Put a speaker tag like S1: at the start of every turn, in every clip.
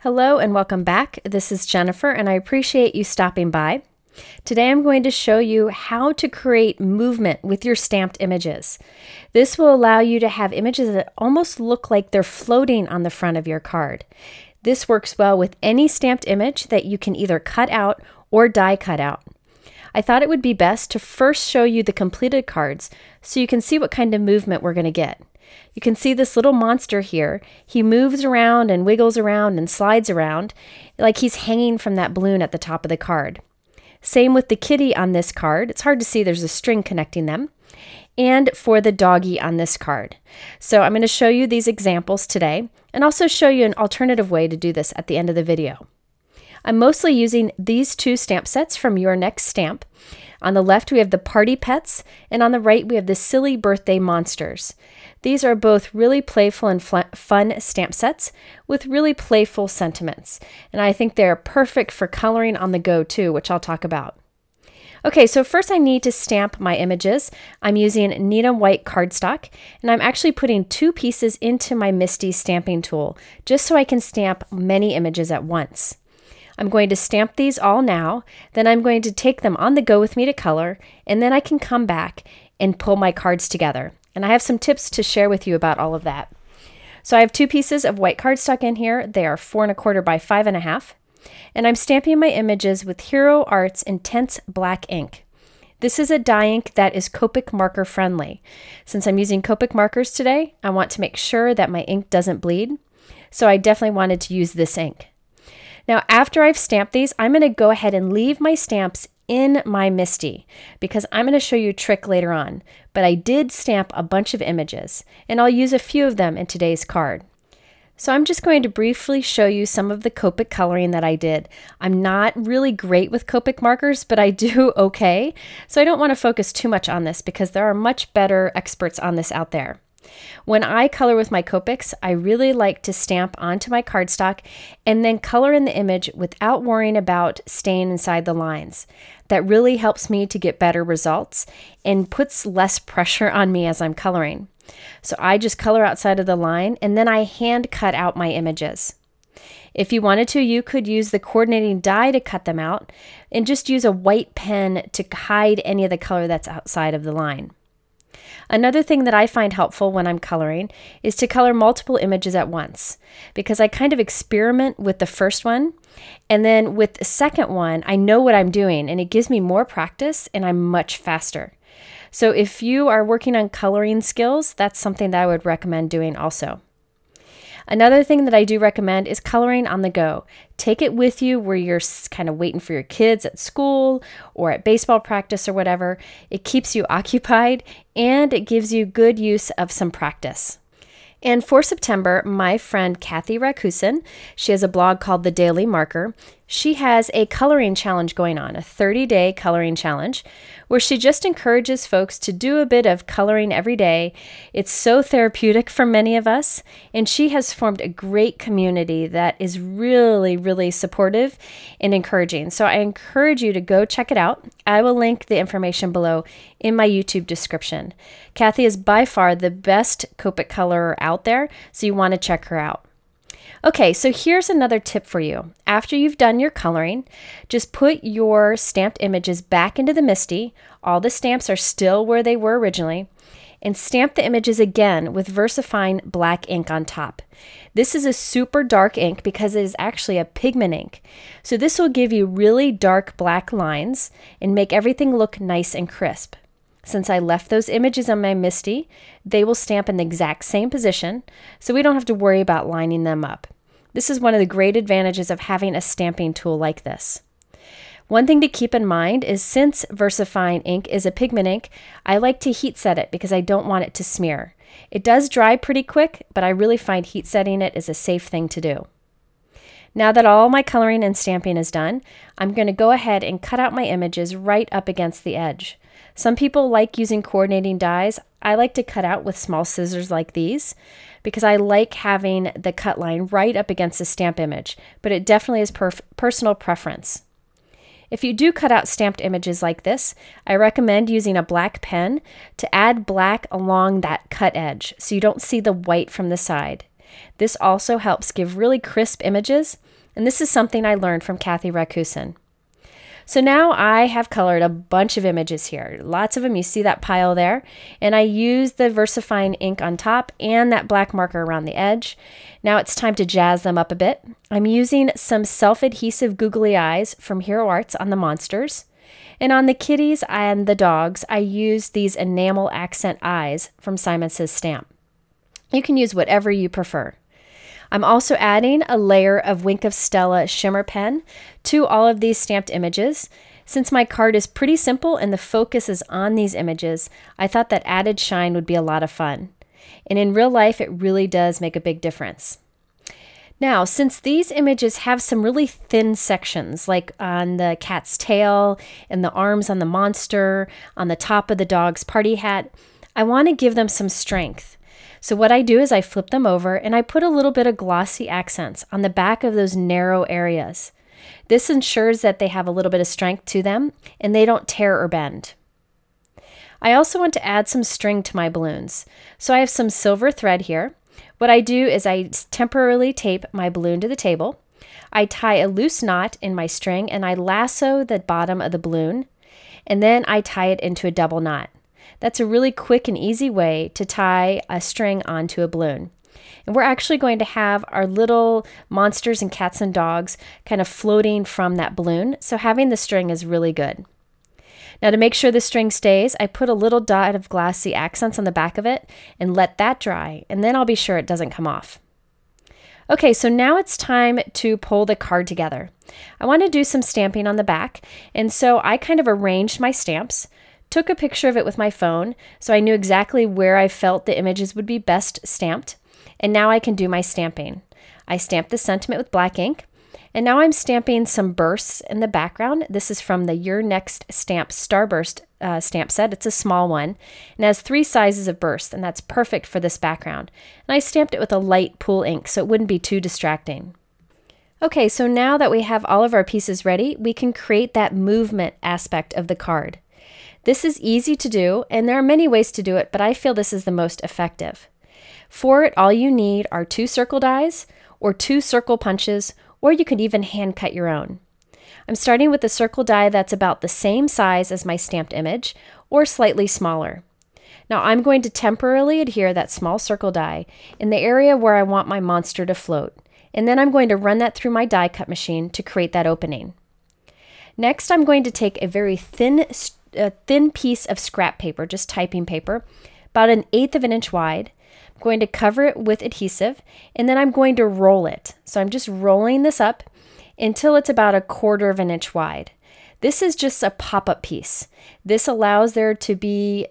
S1: Hello and welcome back. This is Jennifer and I appreciate you stopping by. Today I'm going to show you how to create movement with your stamped images. This will allow you to have images that almost look like they're floating on the front of your card. This works well with any stamped image that you can either cut out or die cut out. I thought it would be best to first show you the completed cards so you can see what kind of movement we're going to get. You can see this little monster here. He moves around and wiggles around and slides around like he's hanging from that balloon at the top of the card. Same with the kitty on this card. It's hard to see, there's a string connecting them. And for the doggy on this card. So I'm going to show you these examples today and also show you an alternative way to do this at the end of the video. I'm mostly using these two stamp sets from Your Next Stamp. On the left we have the Party Pets and on the right we have the Silly Birthday Monsters. These are both really playful and fun stamp sets with really playful sentiments. And I think they're perfect for coloring on the go too, which I'll talk about. Okay, so first I need to stamp my images. I'm using Nina White cardstock, and I'm actually putting 2 pieces into my MISTI stamping tool, just so I can stamp many images at once. I'm going to stamp these all now, then I'm going to take them on the go with me to color, and then I can come back and pull my cards together. And I have some tips to share with you about all of that. So I have 2 pieces of white cardstock in here. They are 4 1/4 by 5 1/2. And I'm stamping my images with Hero Arts Intense Black ink. This is a dye ink that is Copic marker friendly. Since I'm using Copic markers today, I want to make sure that my ink doesn't bleed. So I definitely wanted to use this ink. Now after I've stamped these, I'm going to go ahead and leave my stamps in my MISTI because I'm going to show you a trick later on. But I did stamp a bunch of images and I'll use a few of them in today's card. So I'm just going to briefly show you some of the Copic coloring that I did. I'm not really great with Copic markers, but I do okay. So I don't want to focus too much on this because there are much better experts on this out there. When I color with my Copics, I really like to stamp onto my cardstock and then color in the image without worrying about staying inside the lines. That really helps me to get better results and puts less pressure on me as I'm coloring. So I just color outside of the line and then I hand cut out my images. If you wanted to, you could use the coordinating die to cut them out and just use a white pen to hide any of the color that's outside of the line. Another thing that I find helpful when I'm coloring is to color multiple images at once because I kind of experiment with the first one and then with the second one I know what I'm doing and it gives me more practice and I'm much faster. So if you are working on coloring skills, that's something that I would recommend doing also. Another thing that I do recommend is coloring on the go. Take it with you where you're kind of waiting for your kids at school or at baseball practice or whatever. It keeps you occupied and it gives you good use of some practice. And for September, my friend Kathy Rakusin, she has a blog called The Daily Marker. She has a coloring challenge going on, a 30-day coloring challenge, where she just encourages folks to do a bit of coloring every day. It's so therapeutic for many of us, and she has formed a great community that is really, really supportive and encouraging. So I encourage you to go check it out. I will link the information below in my YouTube description. Kathy is by far the best Copic colorer out there, so you want to check her out. Okay, so here's another tip for you. After you've done your coloring, just put your stamped images back into the MISTI. All the stamps are still where they were originally. And stamp the images again with VersaFine black ink on top. This is a super dark ink because it is actually a pigment ink. So this will give you really dark black lines and make everything look nice and crisp. Since I left those images on my MISTI, they will stamp in the exact same position, so we don't have to worry about lining them up. This is one of the great advantages of having a stamping tool like this. One thing to keep in mind is since VersaFine ink is a pigment ink, I like to heat set it because I don't want it to smear. It does dry pretty quick, but I really find heat setting it is a safe thing to do. Now that all my coloring and stamping is done, I'm going to go ahead and cut out my images right up against the edge. Some people like using coordinating dies. I like to cut out with small scissors like these because I like having the cut line right up against the stamp image, but it definitely is personal preference. If you do cut out stamped images like this, I recommend using a black pen to add black along that cut edge so you don't see the white from the side. This also helps give really crisp images, and this is something I learned from Kathy Rakusin. So now I have colored a bunch of images here, lots of them. You see that pile there, and I used the VersaFine ink on top and that black marker around the edge. Now it's time to jazz them up a bit. I'm using some self-adhesive googly eyes from Hero Arts on the monsters, and on the kitties and the dogs I used these enamel accent eyes from Simon Says Stamp. You can use whatever you prefer. I'm also adding a layer of Wink of Stella shimmer pen to all of these stamped images. Since my card is pretty simple and the focus is on these images, I thought that added shine would be a lot of fun. And in real life, it really does make a big difference. Now, since these images have some really thin sections, like on the cat's tail and the arms on the monster, on the top of the dog's party hat, I want to give them some strength. So what I do is I flip them over and I put a little bit of glossy accents on the back of those narrow areas. This ensures that they have a little bit of strength to them and they don't tear or bend. I also want to add some string to my balloons. So I have some silver thread here. What I do is I temporarily tape my balloon to the table. I tie a loose knot in my string and I lasso the bottom of the balloon, and then I tie it into a double knot. That's a really quick and easy way to tie a string onto a balloon. And we're actually going to have our little monsters and cats and dogs kind of floating from that balloon, so having the string is really good. Now to make sure the string stays, I put a little dot of glossy accents on the back of it and let that dry, and then I'll be sure it doesn't come off. Okay, so now it's time to pull the card together. I want to do some stamping on the back, and so I kind of arranged my stamps, took a picture of it with my phone so I knew exactly where I felt the images would be best stamped, and now I can do my stamping. I stamped the sentiment with black ink, and now I'm stamping some bursts in the background. This is from the Your Next Stamp Starburst stamp set. It's a small one and has 3 sizes of bursts, and that's perfect for this background. And I stamped it with a light pool ink so it wouldn't be too distracting. Okay, so now that we have all of our pieces ready, we can create that movement aspect of the card. This is easy to do, and there are many ways to do it, but I feel this is the most effective. For it, all you need are 2 circle dies or 2 circle punches, or you could even hand cut your own. I'm starting with a circle die that's about the same size as my stamped image, or slightly smaller. Now I'm going to temporarily adhere that small circle die in the area where I want my monster to float, and then I'm going to run that through my die cut machine to create that opening. Next, I'm going to take a very thin piece of scrap paper, just typing paper, about 1/8 of an inch wide. I'm going to cover it with adhesive, and then I'm going to roll it. So I'm just rolling this up until it's about 1/4 of an inch wide. This is just a pop-up piece. This allows there to be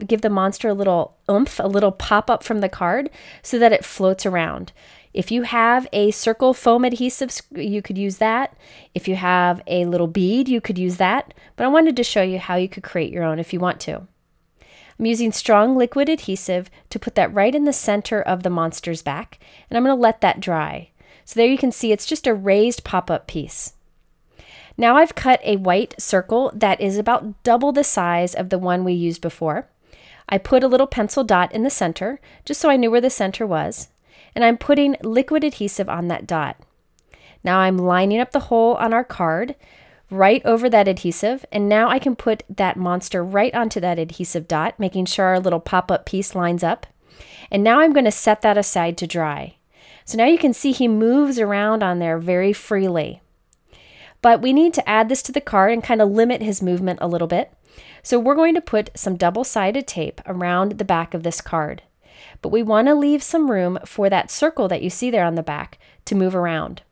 S1: give the monster a little oomph, a little pop-up from the card so that it floats around. If you have a circle foam adhesive, you could use that. If you have a little bead, you could use that. But I wanted to show you how you could create your own if you want to. I'm using strong liquid adhesive to put that right in the center of the monster's back, and I'm going to let that dry. So there you can see it's just a raised pop-up piece. Now I've cut a white circle that is about double the size of the one we used before. I put a little pencil dot in the center, just so I knew where the center was, and I'm putting liquid adhesive on that dot. Now I'm lining up the hole on our card right over that adhesive, and now I can put that monster right onto that adhesive dot, making sure our little pop-up piece lines up. And now I'm going to set that aside to dry. So now you can see he moves around on there very freely. But we need to add this to the card and kind of limit his movement a little bit. So we're going to put some double-sided tape around the back of this card. But we want to leave some room for that circle that you see there on the back to move around.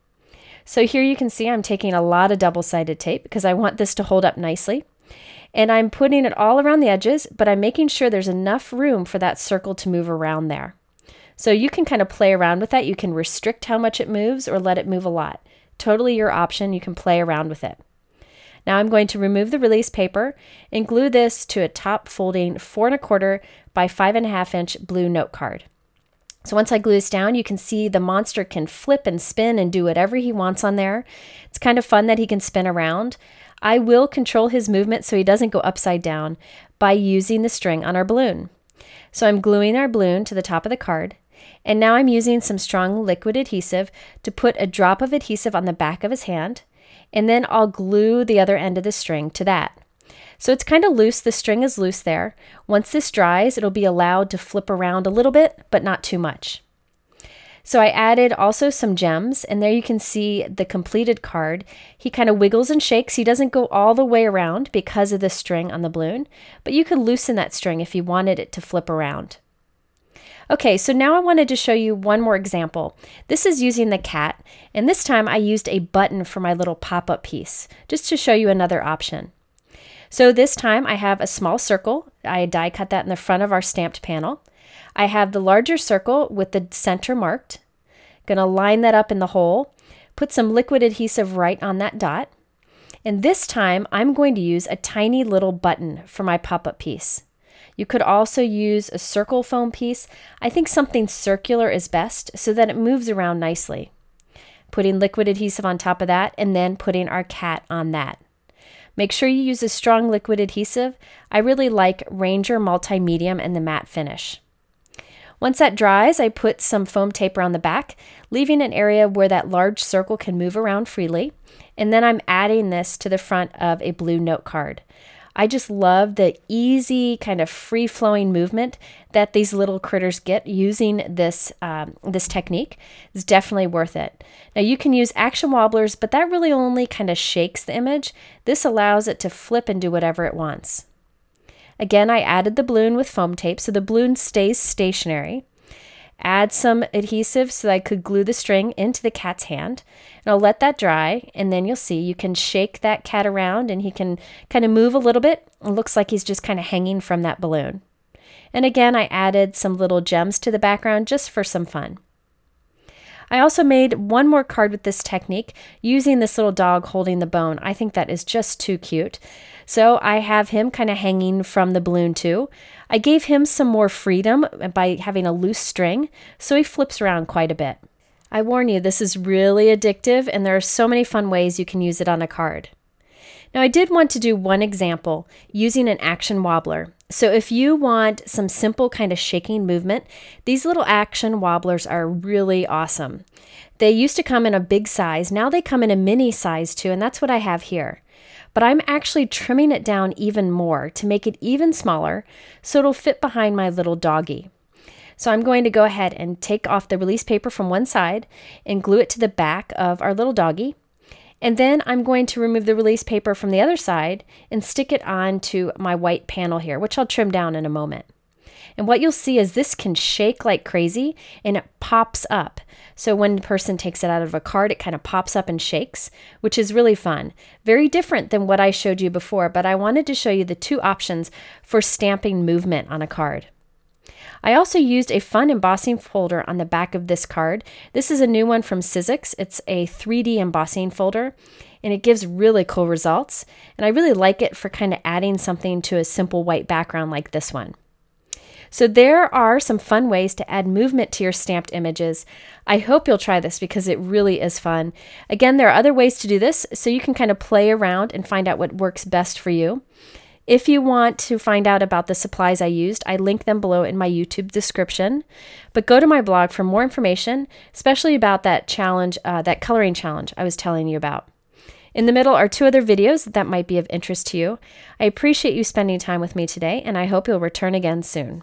S1: So here you can see I'm taking a lot of double-sided tape because I want this to hold up nicely. And I'm putting it all around the edges, but I'm making sure there's enough room for that circle to move around there. So you can kind of play around with that. You can restrict how much it moves or let it move a lot. Totally your option. You can play around with it. Now I'm going to remove the release paper and glue this to a top folding 4 1/4 by 5 1/2 inch blue note card. So once I glue this down, you can see the monster can flip and spin and do whatever he wants on there. It's kind of fun that he can spin around. I will control his movement so he doesn't go upside down by using the string on our balloon. So I'm gluing our balloon to the top of the card, And now I'm using some strong liquid adhesive to put a drop of adhesive on the back of his hand, and then I'll glue the other end of the string to that. So it's kind of loose, the string is loose there. Once this dries, it'll be allowed to flip around a little bit, but not too much. So I added also some gems, and there you can see the completed card. He kind of wiggles and shakes. He doesn't go all the way around because of the string on the balloon, but you could loosen that string if you wanted it to flip around. Okay, so now I wanted to show you one more example. This is using the cat, and this time I used a button for my little pop-up piece, just to show you another option. So this time I have a small circle. I die cut that in the front of our stamped panel. I have the larger circle with the center marked. Gonna line that up in the hole, put some liquid adhesive right on that dot, and this time I'm going to use a tiny little button for my pop-up piece. You could also use a circle foam piece. I think something circular is best so that it moves around nicely. Putting liquid adhesive on top of that and then putting our cat on that. Make sure you use a strong liquid adhesive. I really like Ranger Multi-Medium and the matte finish. Once that dries, I put some foam tape around the back, leaving an area where that large circle can move around freely. And then I'm adding this to the front of a blue note card. I just love the easy kind of free-flowing movement that these little critters get using this, this technique. It's definitely worth it. Now you can use action wobblers, but that really only kind of shakes the image. This allows it to flip and do whatever it wants. Again, I added the balloon with foam tape so the balloon stays stationary. Add some adhesive so that I could glue the string into the cat's hand. And I'll let that dry, and then you'll see you can shake that cat around and he can kind of move a little bit. It looks like he's just kind of hanging from that balloon. And again, I added some little gems to the background just for some fun. I also made one more card with this technique using this little dog holding the bone. I think that is just too cute. So I have him kind of hanging from the balloon too. I gave him some more freedom by having a loose string, so he flips around quite a bit. I warn you, this is really addictive, and there are so many fun ways you can use it on a card. Now I did want to do one example using an action wobbler. So if you want some simple kind of shaking movement, these little action wobblers are really awesome. They used to come in a big size, now they come in a mini size too, and that's what I have here. But I'm actually trimming it down even more to make it even smaller so it'll fit behind my little doggy. So I'm going to go ahead and take off the release paper from one side and glue it to the back of our little doggy. And then I'm going to remove the release paper from the other side and stick it onto my white panel here, which I'll trim down in a moment. And what you'll see is this can shake like crazy and it pops up. So when the person takes it out of a card, it kind of pops up and shakes, which is really fun. Very different than what I showed you before, but I wanted to show you the two options for stamping movement on a card. I also used a fun embossing folder on the back of this card. This is a new one from sizzix. It's a 3D embossing folder, and it gives really cool results. And I really like it for kind of adding something to a simple white background like this one. So there are some fun ways to add movement to your stamped images. I hope you'll try this because it really is fun. Again, there are other ways to do this, so you can kind of play around and find out what works best for you. If you want to find out about the supplies I used, I link them below in my YouTube description. But go to my blog for more information, especially about that challenge, that coloring challenge I was telling you about. In the middle are 2 other videos that might be of interest to you. I appreciate you spending time with me today, and I hope you'll return again soon.